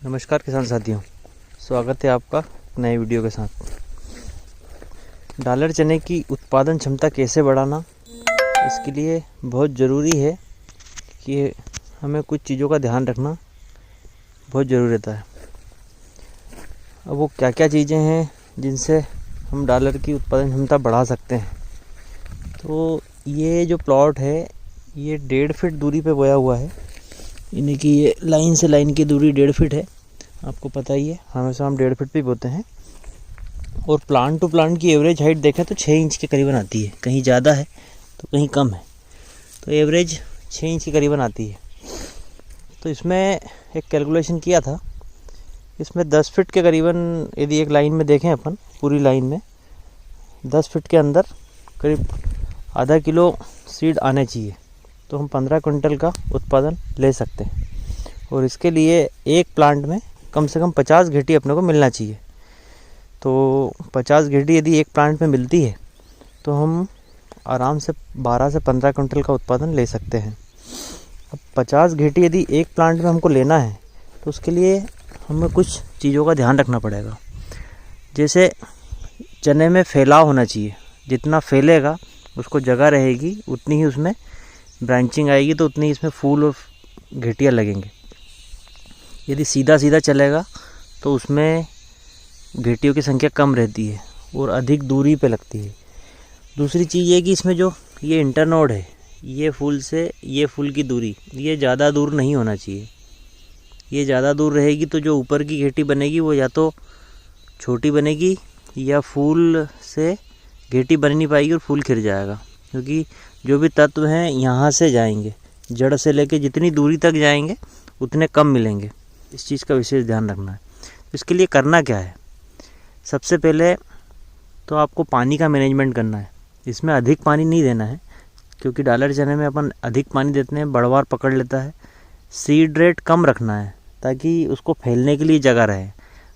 नमस्कार किसान साथियों, स्वागत है आपका नए वीडियो के साथ। डॉलर चने की उत्पादन क्षमता कैसे बढ़ाना, इसके लिए बहुत ज़रूरी है कि हमें कुछ चीज़ों का ध्यान रखना बहुत ज़रूरी रहता है। अब वो क्या क्या चीज़ें हैं जिनसे हम डॉलर की उत्पादन क्षमता बढ़ा सकते हैं। तो ये जो प्लॉट है ये 1.5 फीट दूरी पे बोया हुआ है, यानी कि ये लाइन से लाइन की दूरी 1.5 फीट है। आपको पता ही है, हमेशा हम 1.5 फीट पे बोते हैं। और प्लांट टू प्लांट की एवरेज हाइट देखें तो 6 इंच के करीबन आती है, कहीं ज़्यादा है तो कहीं कम है, तो एवरेज 6 इंच के करीबन आती है। तो इसमें एक कैलकुलेशन किया था, इसमें 10 फीट के करीबन यदि एक लाइन में देखें अपन, पूरी लाइन में 10 फीट के अंदर करीब आधा किलो सीड आने चाहिए, तो हम 15 क्विंटल का उत्पादन ले सकते हैं। और इसके लिए एक प्लांट में कम से कम 50 घेटी अपने को मिलना चाहिए। तो 50 घेटी यदि एक प्लांट में मिलती है तो हम आराम से 12 से 15 क्विंटल का उत्पादन ले सकते हैं। अब 50 घेटी यदि एक प्लांट में हमको लेना है तो उसके लिए हमें कुछ चीज़ों का ध्यान रखना पड़ेगा। जैसे चने में फैलाव होना चाहिए, जितना फैलेगा उसको जगह रहेगी उतनी ही उसमें ब्रांचिंग आएगी, तो उतनी इसमें फूल और घेटियाँ लगेंगे। यदि सीधा सीधा चलेगा तो उसमें घेटियों की संख्या कम रहती है और अधिक दूरी पे लगती है। दूसरी चीज़ ये कि इसमें जो ये इंटरनोड है, ये फूल से ये फूल की दूरी ये ज़्यादा दूर नहीं होना चाहिए। ये ज़्यादा दूर रहेगी तो जो ऊपर की घेटी बनेगी वो या तो छोटी बनेगी या फूल से घेटी बन नहीं पाएगी और फूल खिर जाएगा, क्योंकि जो भी तत्व हैं यहाँ से जाएंगे, जड़ से लेके जितनी दूरी तक जाएंगे उतने कम मिलेंगे। इस चीज़ का विशेष ध्यान रखना है। इसके लिए करना क्या है, सबसे पहले तो आपको पानी का मैनेजमेंट करना है। इसमें अधिक पानी नहीं देना है, क्योंकि डॉलर चने में अपन अधिक पानी देते हैं बड़वार पकड़ लेता है। सीड रेट कम रखना है ताकि उसको फैलने के लिए जगह रहे।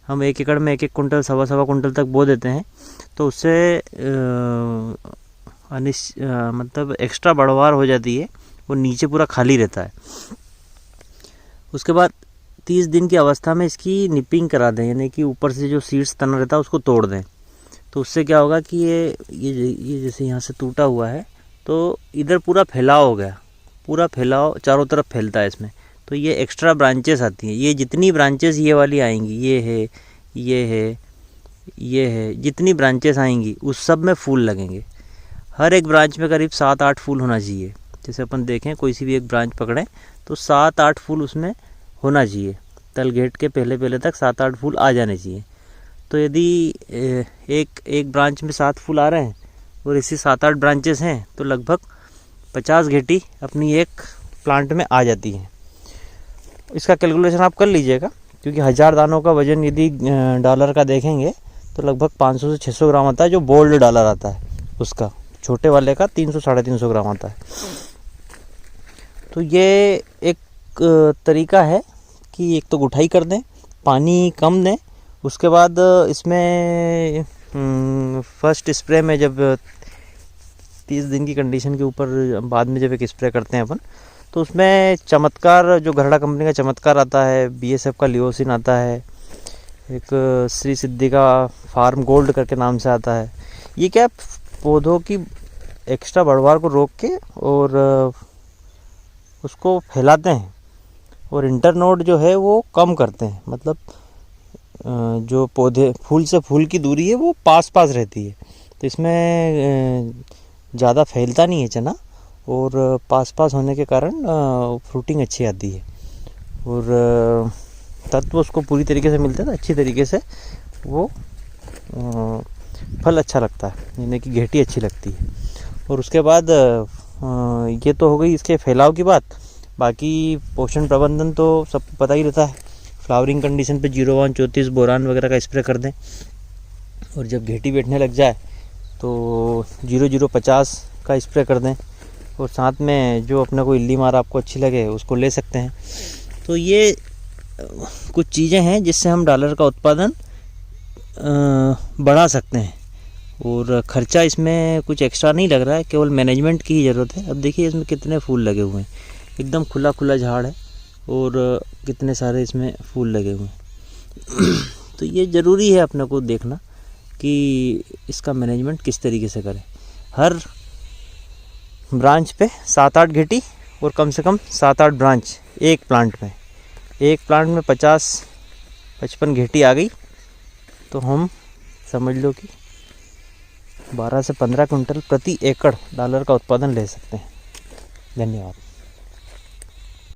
हम 1 एकड़ में 1-1 कुंटल सवा कुंटल तक बो देते हैं, तो उससे मतलब एक्स्ट्रा बढ़वार हो जाती है, वो नीचे पूरा खाली रहता है। उसके बाद 30 दिन की अवस्था में इसकी निपिंग करा दें, यानी कि ऊपर से जो सीड्स तना रहता है उसको तोड़ दें। तो उससे क्या होगा कि ये जैसे यहाँ से टूटा हुआ है तो इधर पूरा फैलाव हो गया, पूरा फैलाव चारों तरफ फैलता है इसमें। तो ये एक्स्ट्रा ब्रांचेस आती हैं, ये जितनी ब्रांचेस ये वाली आएंगी, ये है, ये है, ये है, जितनी ब्रांचेस आएंगी उस सब में फूल लगेंगे। हर एक ब्रांच में करीब 7-8 फूल होना चाहिए। जैसे अपन देखें कोई सी भी एक ब्रांच पकड़ें तो 7-8 फूल उसमें होना चाहिए। तल गेट के पहले तक 7-8 फूल आ जाने चाहिए। तो यदि एक ब्रांच में 7 फूल आ रहे हैं और इसी 7-8 ब्रांचेस हैं तो लगभग 50 घेटी अपनी एक प्लांट में आ जाती हैं। इसका कैलकुलेशन आप कर लीजिएगा, क्योंकि 1000 दानों का वजन यदि डॉलर का देखेंगे तो लगभग 500 से 600 ग्राम आता है। जो बोल्ड डॉलर आता है उसका, छोटे वाले का 300-350 ग्राम आता है। तो ये एक तरीका है कि एक तो गुठाई कर दें, पानी कम दें। उसके बाद इसमें फर्स्ट स्प्रे में जब 30 दिन की कंडीशन के ऊपर बाद में जब एक स्प्रे करते हैं अपन, तो उसमें चमत्कार, जो घरड़ा कंपनी का चमत्कार आता है, BSF का लियोसिन आता है, एक श्री सिद्धि का फार्म गोल्ड करके नाम से आता है। ये क्या पौधों की एक्स्ट्रा बढ़वार को रोक के और उसको फैलाते हैं, और इंटरनोड जो है वो कम करते हैं। मतलब जो पौधे फूल से फूल की दूरी है वो पास रहती है, तो इसमें ज़्यादा फैलता नहीं है चना, और पास होने के कारण फ्रूटिंग अच्छी आती है और तत्व उसको पूरी तरीके से मिलते हैं, तो अच्छी तरीके से वो फल अच्छा लगता है, यानी कि घेटी अच्छी लगती है। और उसके बाद ये तो हो गई इसके फैलाव की बात। बाकी पोषण प्रबंधन तो सबको पता ही रहता है। फ्लावरिंग कंडीशन पे 01-34 बोरान वगैरह का स्प्रे कर दें, और जब घेटी बैठने लग जाए तो 00-50 का स्प्रे कर दें, और साथ में जो अपने को इल्ली मार आपको अच्छी लगे उसको ले सकते हैं। तो ये कुछ चीज़ें हैं जिससे हम डॉलर का उत्पादन बढ़ा सकते हैं, और ख़र्चा इसमें कुछ एक्स्ट्रा नहीं लग रहा है, केवल मैनेजमेंट की ही ज़रूरत है। अब देखिए इसमें कितने फूल लगे हुए हैं, एकदम खुला झाड़ है, और कितने सारे इसमें फूल लगे हुए हैं। तो ये ज़रूरी है अपने को देखना कि इसका मैनेजमेंट किस तरीके से करें। हर ब्रांच पे 7-8 घेटी और कम से कम 7-8 ब्रांच एक प्लांट में। एक प्लांट में 50-55 घेटी आ गई तो हम समझ लो कि 12 से 15 कुंटल प्रति एकड़ डॉलर का उत्पादन ले सकते हैं। धन्यवाद।